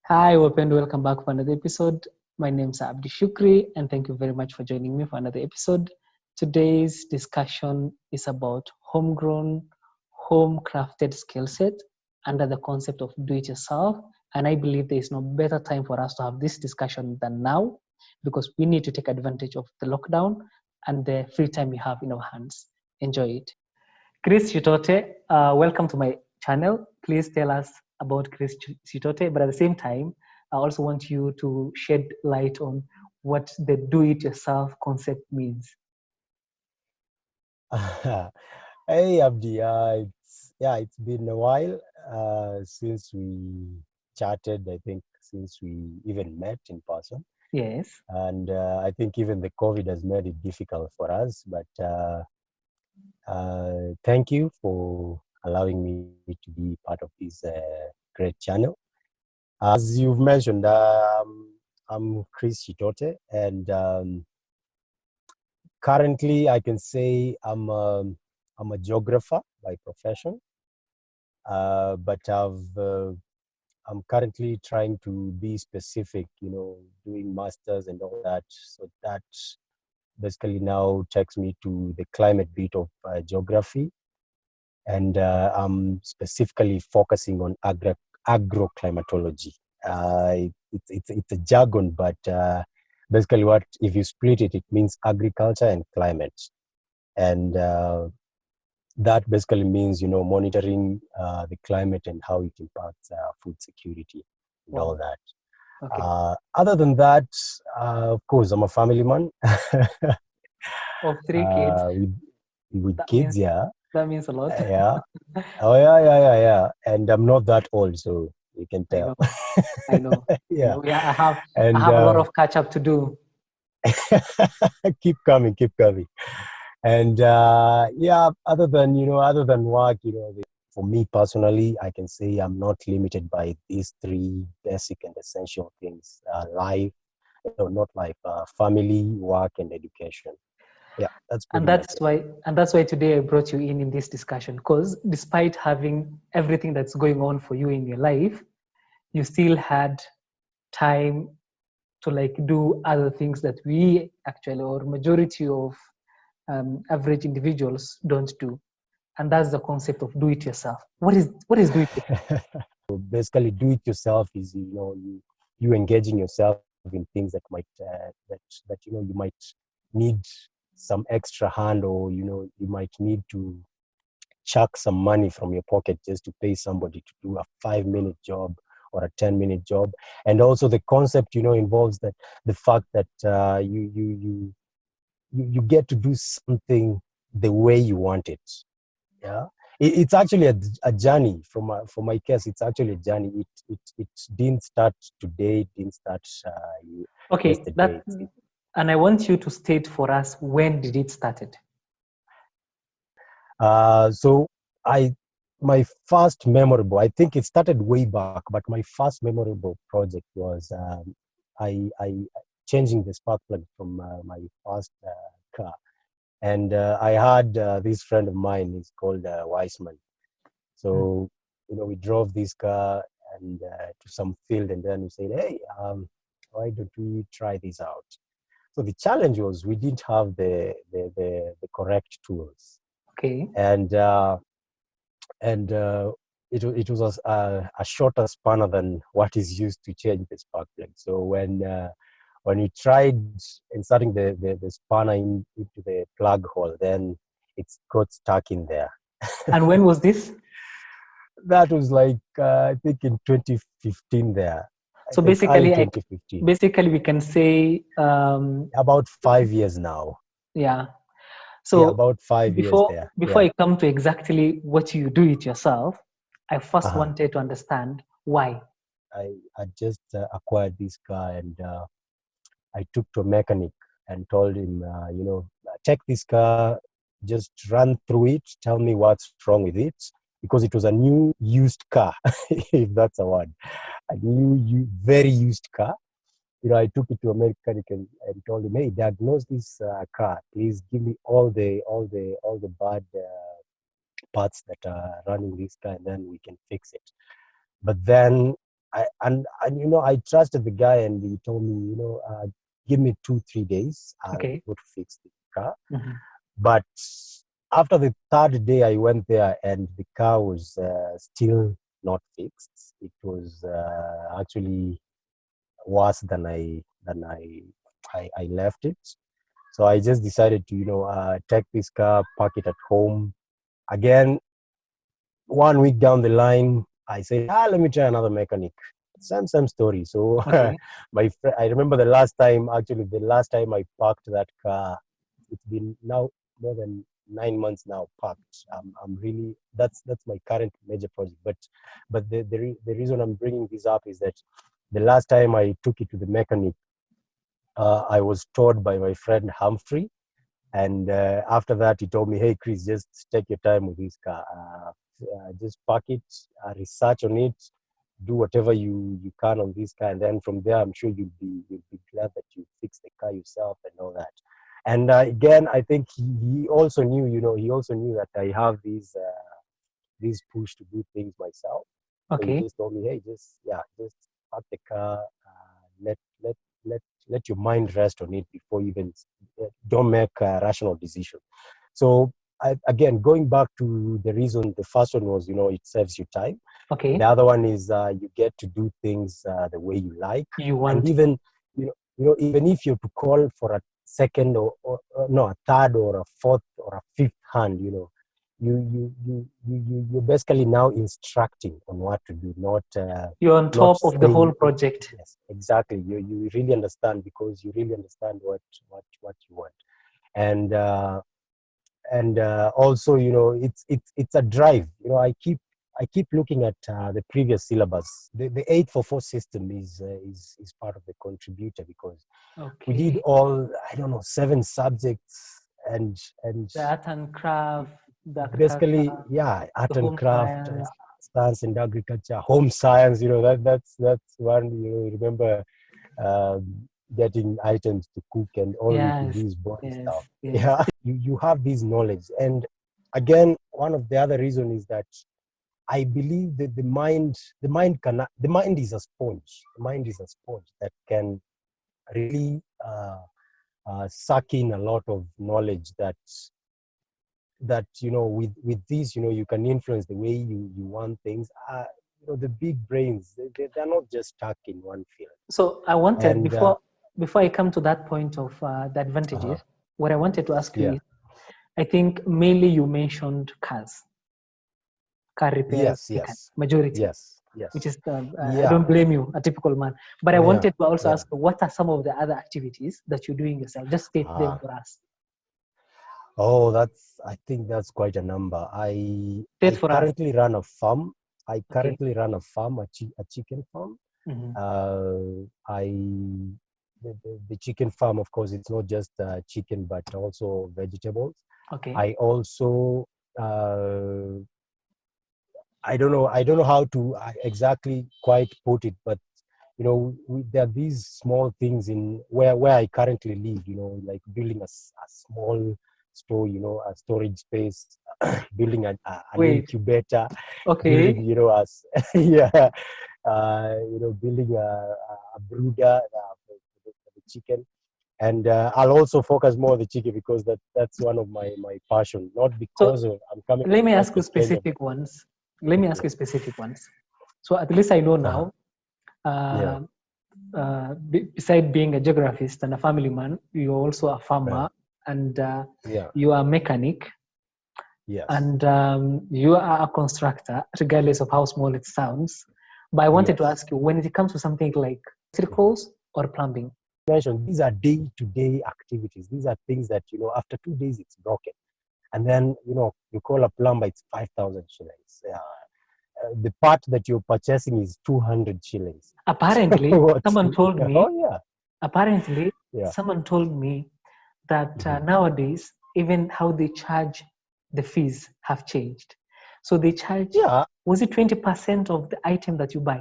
Hi, Wapend. Welcome back for another episode. My name is Abdi Shukri, and thank you very much for joining me for another episode. Today's discussion is about homegrown, home crafted skill set under the concept of do it yourself. And I believe there is no better time for us to have this discussion than now because we need to take advantage of the lockdown and the free time we have in our hands. Enjoy it. Chris Shitote, welcome to my channel. Please tell us about Chris Shitote, but at the same time, I also want you to shed light on what the do-it-yourself concept means. Hey Abdi, it's been a while since we chatted. I think since we even met in person, Yes. and I think even the COVID has made it difficult for us. But thank you for allowing me to be part of this great channel. As you've mentioned, I'm Chris Shitote, and currently I can say I'm a geographer by profession. But I'm currently trying to be specific, doing masters and all that. So that basically now takes me to the climate bit of geography. And I'm specifically focusing on agroclimatology. It's a jargon, but basically if you split it, it means agriculture and climate. And that basically means, monitoring the climate and how it impacts food security and all that. Okay. Other than that, of course, I'm a family man Of three kids, with that kids, means yeah. that means a lot. Yeah. Oh, yeah. And I'm not that old, so you can I tell. know, I know, I Yeah. know. Yeah, I And have a lot of catch up to do. keep coming, keep coming. And other than work, for me personally, I can say I'm not limited by these three basic and essential things: life, not life, family, work, and education. Yeah, that's And pretty much that's it. why and that's why today I brought you in this discussion because despite having everything that's going on for you in your life, you still had time to like do other things that we actually or majority of average individuals don't do, and that's the concept of do it yourself. What is do it So basically, do it yourself is you engaging yourself in things that might you might need some extra hand, or you might need to chuck some money from your pocket just to pay somebody to do a 5-minute job or a 10-minute job. And also the concept involves that the fact that you get to do something the way you want it. Yeah, it's actually a journey. For my case, it's actually a journey. It didn't start today, it didn't start okay yesterday. that and I want you to state for us when did it started. So I my first memorable, I think it started way back, but my first memorable project was I changing the spark plug from my first car. And I had this friend of mine, he's called Weissman. So we drove this car and to some field, and then we said, hey, why don't we try this out? So the challenge was we didn't have the correct tools, Okay. and it was a shorter spanner than what is used to change the spark plug. So when we tried inserting the spanner into the plug hole, then it got stuck in there. And when was this? That was like I think in 2015 there. I So think early basically 2015. basically we can say About 5 years now. yeah. Yeah, So about 5 years before there. before Yeah. I come to exactly what you do it yourself, I first Uh-huh. wanted to understand why. I just acquired this car, and I took to a mechanic and told him, take this car, just run through it, tell me what's wrong with it, because it was a new used car, if that's a word, a new, very used car. I took it to a mechanic and told him, hey, diagnose this car. Please give me all the bad parts that are running this car, and then we can fix it. But then and you know, I trusted the guy, and he told me, you know, give me 2-3 days, I'll Okay. go to fix the car. Mhm. But after the third day, I went there, and the car was still not fixed. It was actually worse than I left it. So I just decided to, you know, take this car, park it at home. Again, 1 week down the line, I said, let me try another mechanic. Same story. So Okay. I remember the last time I parked that car, it's been now more than 9 months now parked. I'm really, that's my current major project. But the reason I'm bringing this up is that the last time I took it to the mechanic, I was told by my friend Humphrey, and after that, he told me, "Hey, Chris, just take your time with this car. Just park it, research on it, do whatever you can on this car, and then from there, I'm sure you'll be glad that you fix the car yourself and all that." And again, I think he also knew, you know, he also knew that I have these push to do things myself. So he Okay. just told me, "Hey, just park the car, let let let your mind rest on it before you even don't make a rational decision." So again, going back to the reason, the first one was, you know, it saves you time. Okay. The other one is you get to do things the way you like, You and want. even even if you're to call for a second or no, a third or a fourth or a fifth hand, you know, you're basically now instructing on what to do, You're on not top of the whole saying project. yes, exactly. You really understand, because you really understand what you want. And also, you know, it's a drive. You know, I keep looking at the previous syllabus. The 844 system is part of the contributor, because we did Okay. all, I don't know, 7 subjects, and The art and craft, the basically, agriculture, yeah, the art and home craft, science. science and agriculture, home science. You know, that's one. You know, remember getting items to cook, and all we could Yes. do is boil stuff. Yes. Yes. Yeah, you have this knowledge, and again, one of the other reason is that I believe that the mind is a sponge. The mind is a sponge that can really suck in a lot of knowledge that you know, with this, you know, you can influence the way you want things. You know, the big brains, they're not just stuck in one field. So I wanted And before I come to that point of the uh advantages, what I wanted to ask you yeah, is, I think mainly you mentioned cars, car repair yes, mechanic, yes, majority, yes, which yes, is I yeah, don't blame you, a typical man. But I yeah, wanted to also yeah. ask, what are some of the other activities that you're doing yourself? Just state them uh for us. oh, I think that's quite a number. i State i for us. currently run a farm. I Okay. currently run a farm, a chicken farm. Hmm. I the chicken farm, of course, it's not just chicken, but also vegetables. Okay. I also uh, I don't know how to exactly quite put it, but you know, there are these small things in where I currently live. You know, like building a small store, you know, a storage space, building an Wait. incubator, building, Okay. you know, as yeah, you know, building a brooder for the chicken. And I'll also focus more on the chicken, because that's one of my passion. Not So because of I'm coming let me just ask you a stranger, but specific ones. Let me ask yeah, you specific ones. So at least I know uh-huh. now. Yeah, Uh, beside being a geographist and a family man, you're also a farmer, right, and yeah, you are a mechanic, yes, and you are a constructor, regardless of how small it sounds. But I wanted to yes. ask you, when it comes to something like electricals or plumbing. Mentioned, these are day-to-day activities. These are things that, you know, after 2 days it's broken, and then, you know, you call a plumber, it's 5,000 shillings. The part that you're purchasing is 200 shillings. Apparently, What's someone told me. oh yeah, Apparently, yeah. someone told me that Hmm. nowadays, even how they charge the fees have changed. So they charge, Yeah, was it 20% of the item that you buy?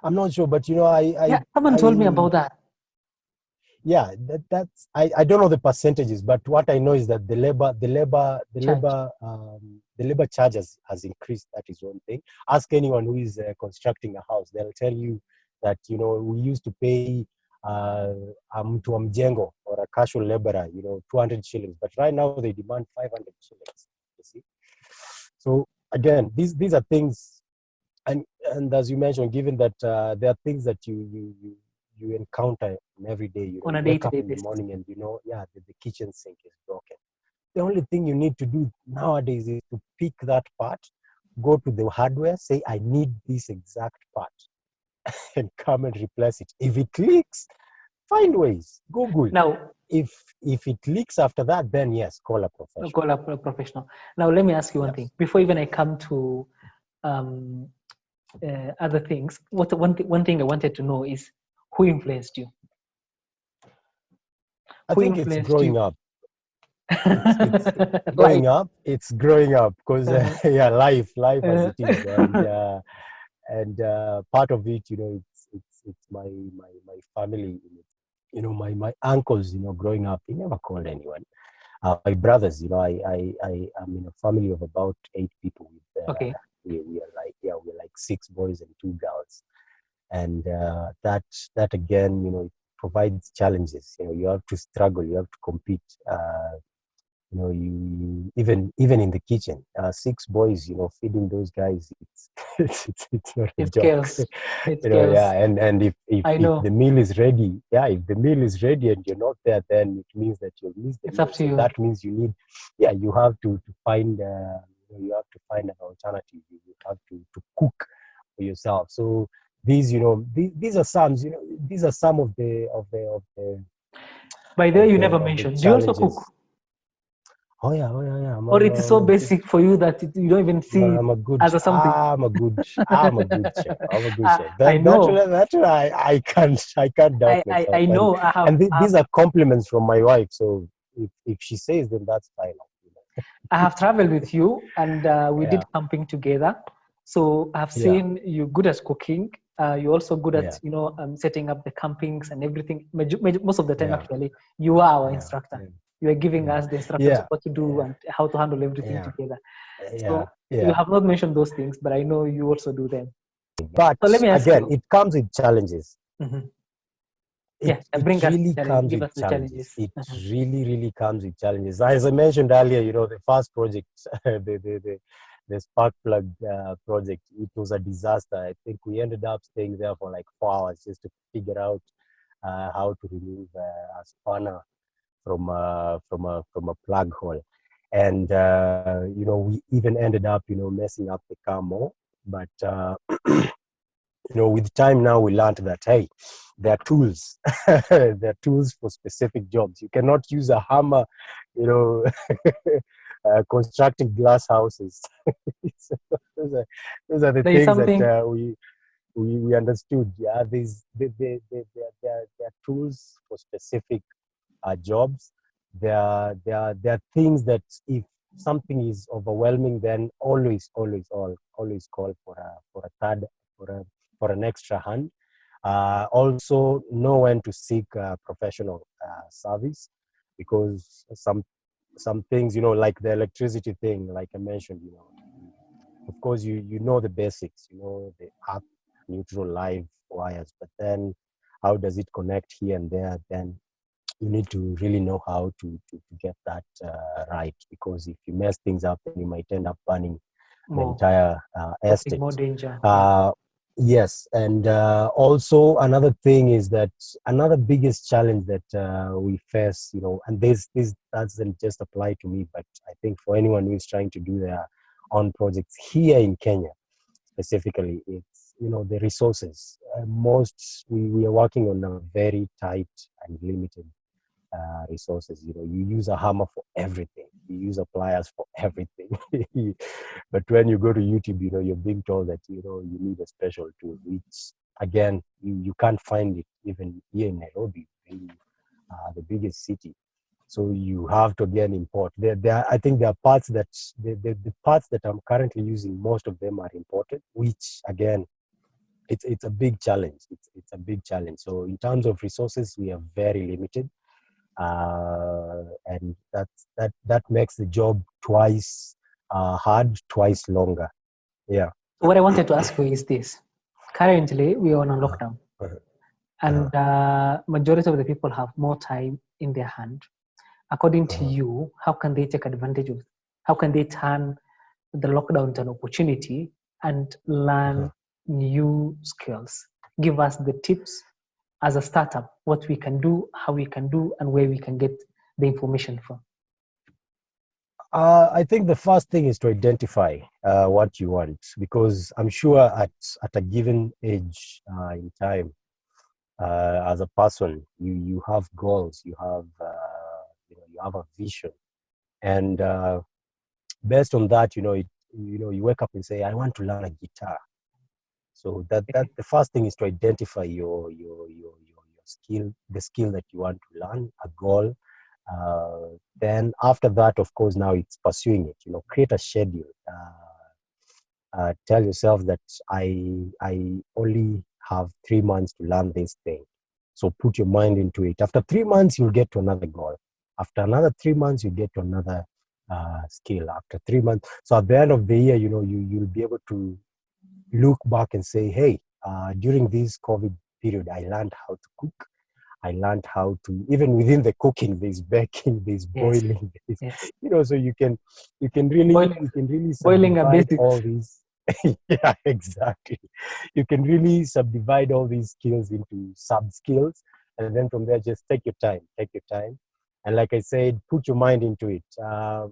I'm not sure, but you know, Yeah, someone told me I about that. yeah, that's I don't know the percentages, but what I know is that Charge. the labor charge has increased. That is one thing. Ask anyone who is constructing a house; they'll tell you that we used to pay mtu wa mjengo or a casual laborer 200 shillings, but right now they demand 500 shillings. You see, so again, these are things, and as you mentioned, given that there are things that you encounter in every day. On a You wake up day-to-day in the basis. morning and yeah, the kitchen sink is broken. The only thing you need to do nowadays is to pick that part, go to the hardware, say I need this exact part, and come and replace it. If it leaks, find ways. Google. Now, If it leaks after that, then yes, call a professional. call up a professional. Now, let me ask you one thing. Yes. Before even I come to other things, one thing I wanted to know is who influenced you? I Who think it's influenced you? growing up. It's Life. growing up. It's growing up because Uh-huh. yeah, life as Uh, it is, and part of it, it's my family. My uncles, growing up, he never called anyone. My brothers, I am in a family of about 8 people. okay. We are like, yeah, we're like 6 boys and 2 girls, and that again, it provides challenges. You have to struggle, you have to compete. You even in the kitchen, 6 boys, feeding those guys, it's it's not a It's joke. chaos. It's chaos. Yeah, and I if know. the meal is ready, yeah, if the meal is ready and you're not there, then it means that you'll miss the It's meal. up to So you. that means you have to find, you have to find an alternative. You have to cook for yourself. So these are some By the way, you never of the mentioned. Do you also cook? challenges. Oh yeah. Or it is so basic for you that you don't even see it I'm a good as a something? I'm a good chef. I'm a good chef. I know. I can't doubt myself. I And know. these are compliments from my wife. So if she says, then that's fine. I have traveled with you, and we Yeah, did camping together. So I've yeah, seen you good at cooking. You're also good at yeah, setting up the campings and everything. Most of the time, yeah, actually, you are our yeah, instructor. yeah, You are giving yeah, us the instructions of yeah, what to do yeah, and how to handle everything yeah, together. yeah, So you yeah. have not mentioned those things, but I know you also do them. But So let me ask again, you. it comes with challenges. Mhm. It Yeah, it bring us the really challenge. comes Give with us the challenges. challenges. It really comes with challenges. As I mentioned earlier, the first project, the spark plug project, it was a disaster. I think we ended up staying there for like 4 hours just to figure out how to remove a spanner from a plug hole, and we even ended up messing up the car more, but with time now we learned that, hey, there are tools. There are tools for specific jobs. You cannot use a hammer, you know constructing glass houses. So those are the There is things that something. we understood. Yeah, there are tools for specific jobs. There are things that if something is overwhelming, then always call for a third, for a for an extra hand. Also, know when to seek professional service, because some things, like the electricity thing, like I mentioned, of course you know the basics, the up, neutral, live wires, but then how does it connect here and there? Then you need to really know how to get that right, because if you mess things up, then you might end up burning the More, entire causing more estate. danger. Yeah. Uh, yes, and also another thing is that another biggest challenge that we face, and this doesn't just apply to me, but I think for anyone who is trying to do their own projects here in Kenya specifically, it's the resources. Most we are working on a very tight and limited resources. You use a hammer for everything. You use a pliers for everything. But when you go to YouTube, you're being told that you need a special tool, which again you can't find it even here in Nairobi, really, the biggest city. So you have to again import. I think there are parts that the parts that I'm currently using, most of them are imported, which again it's a big challenge. It's a big challenge. So in terms of resources, we are very limited, and that makes the job twice hard, twice longer. Yeah. So what I wanted to ask you is this. Currently, we are on a Uh-huh. lockdown, Uh-huh. Uh-huh. and majority of the people have more time in their hand. According to Uh-huh. you, how can they take advantage of, how can they turn the lockdown into an opportunity and Uh-huh. learn new skills? Give us the tips as a startup, what we can do, how we can do, and where we can get the information from. I think the first thing is to identify what you want, because I'm sure at a given age in time, as a person, you have goals, you have a vision, and based on that, you wake up and say, I want to learn a guitar. So that the first thing is to identify your skill, the skill that you want to learn, a goal. Then after that, of course, now it's pursuing it. Create a schedule. Tell yourself that I only have 3 months to learn this thing. So put your mind into it. After 3 months, you'll get to another goal. After another 3 months, you get to another skill. After 3 months, so at the end of the year, you'll be able to look back and say, hey, during this COVID period, I learned how to cook. I learned how to, even within the cooking, there's baking, there's Yes, boiling, there's, yes. so you can really Boiling a subdivide basics. all these. Yeah, exactly. You can really subdivide all these skills into sub skills, and then from there, just take your time, and like I said, put your mind into it. I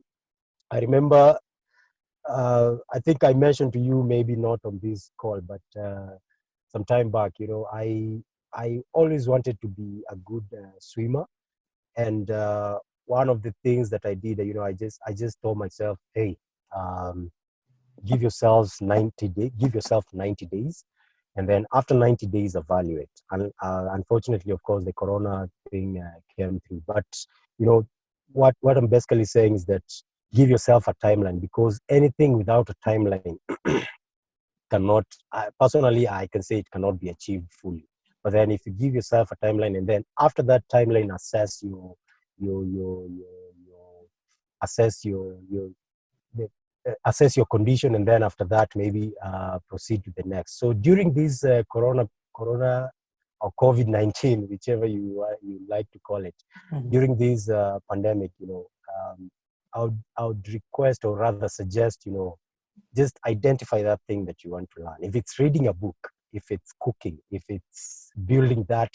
remember, I think I mentioned to you, maybe not on this call, but some time back, I always wanted to be a good swimmer, and one of the things that I did, I just told myself, hey, um, give yourself 90 days, and then after 90 days, evaluate. And unfortunately, of course, the Corona thing came through, but you know what I'm basically saying is that give yourself a timeline, because anything without a timeline cannot, personally, I can say it cannot be achieved fully. But then if you give yourself a timeline, and then after that timeline, your assess the, assess your condition, and then after that, maybe proceed to the next. So during this corona or COVID-19, whichever you like to call it, Mhm. during this pandemic, I would request, or rather suggest, just identify that thing that you want to learn. If it's reading a book, if it's cooking, if it's building that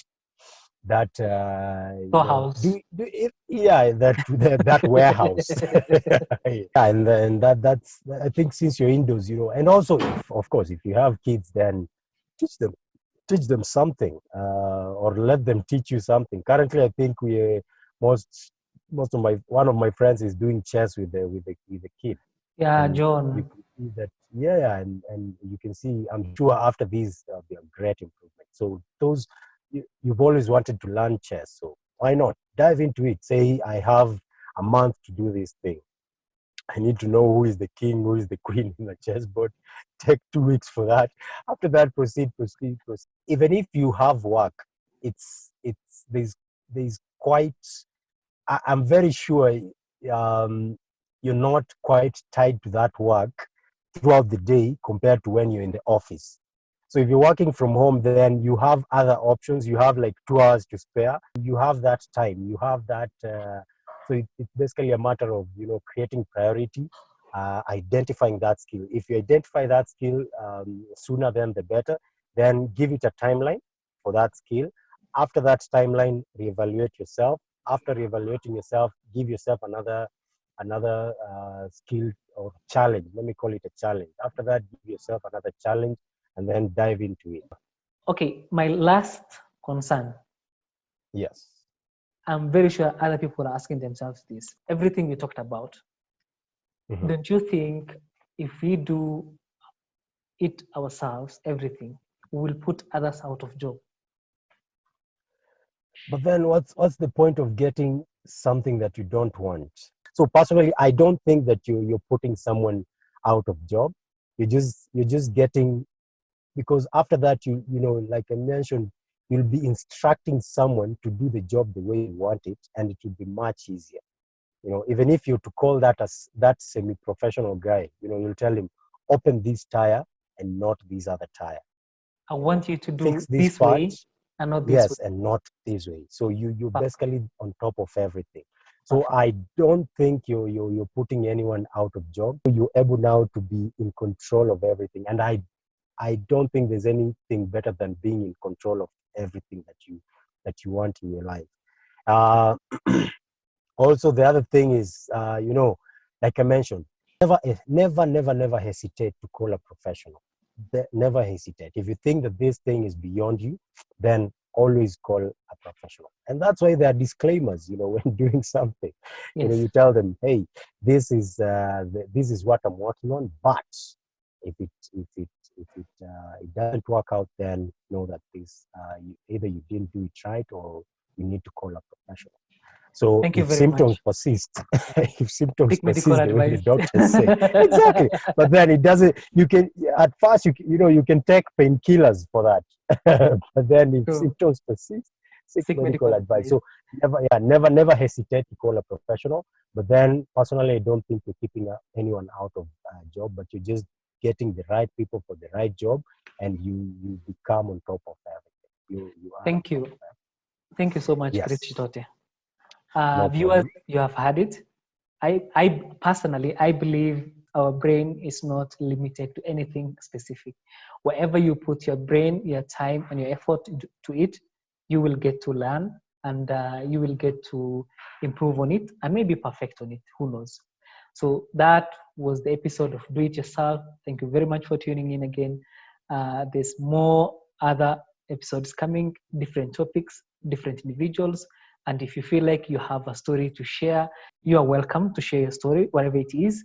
Storehouse. yeah, that warehouse. Yeah, and then that's, I think, since you're indoors, and also, if of course, if you have kids, then teach them teach them something, or let them teach you something. Currently, I think most most of my one of my friends is doing chess with the kid, Yeah, and you John. can see that, yeah, and you can see, I'm sure after these, there'll be a great improvement. So those, you've always wanted to learn chess, so why not dive into it? Say, I have a month to do this thing. I need to know who is the king, who is the queen in the chessboard. Take 2 weeks for that. After that, proceed. Even if you have work, it's there's quite. I'm very sure um, you're not quite tied to that work throughout the day compared to when you're in the office. So if you're working from home, then you have other options. You have like 2 hours to spare. You have that time. You have that. So it's basically a matter of creating priority, identifying that skill. If you identify that skill sooner than the better, then give it a timeline for that skill. After that timeline, reevaluate yourself. After reevaluating yourself, give yourself another skill or challenge. Let me call it a challenge. After that, give yourself another challenge, and then dive into it. Okay, my last concern. Yes. I'm very sure other people are asking themselves this. Everything we talked about, Mhm. don't you think if we do it ourselves, everything, we will put others out of job? But then what's the point of getting something that you don't want? So personally, I don't think that you're putting someone out of job. You're just getting because after that, you know, like I mentioned, you'll be instructing someone to do the job the way you want it, and it will be much easier. You know, even if you to call that as that semi-professional guy, you know, you'll tell him, open this tire and not this other tire. I want you to do Fix this this part, way and not this way. yes, and not this way. So you're Perfect. basically on top of everything. So Perfect. I don't think you're putting anyone out of job. You're able now to be in control of everything, and I don't think there's anything better than being in control of everything that you want in your life. Uh, Also, the other thing is, you know, like I mentioned, never hesitate to call a professional. Never hesitate. If you think that this thing is beyond you, then always call a professional. And that's why there are disclaimers, you know, when doing something. You know, Yes. you tell them, hey, this is what I'm working on, but if it doesn't work out, then know that either you didn't do it right, or you need to call a professional. So Thank you if very symptoms much. persist, if symptoms Seek medical persist the way the advice. doctors say, exactly. But then it doesn't. You can at first you know you can take painkillers for that, but then if True. symptoms persist, seek Seek medical medical advice. advice. So never hesitate to call a professional. But then personally, I don't think you're keeping anyone out of a job, but you're just getting the right people for the right job, and you become on top of everything. You are on Thank top you. of everything. Thank you so much, Chris Yes, Shitote. no Viewers, problem. you have heard it. I personally, I believe our brain is not limited to anything specific. Wherever you put your brain, your time, and your effort to it, you will get to learn, and you will get to improve on it and maybe perfect on it. Who knows? So that was the episode of Do It Yourself. Thank you very much for tuning in again. There's more other episodes coming, different topics, different individuals. And if you feel like you have a story to share, you are welcome to share your story, whatever it is.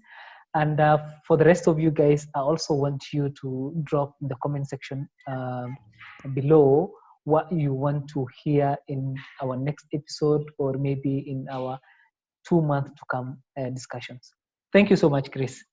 And for the rest of you guys, I also want you to drop in the comment section below what you want to hear in our next episode, or maybe in our 2 month to come discussions. Thank you so much, Chris.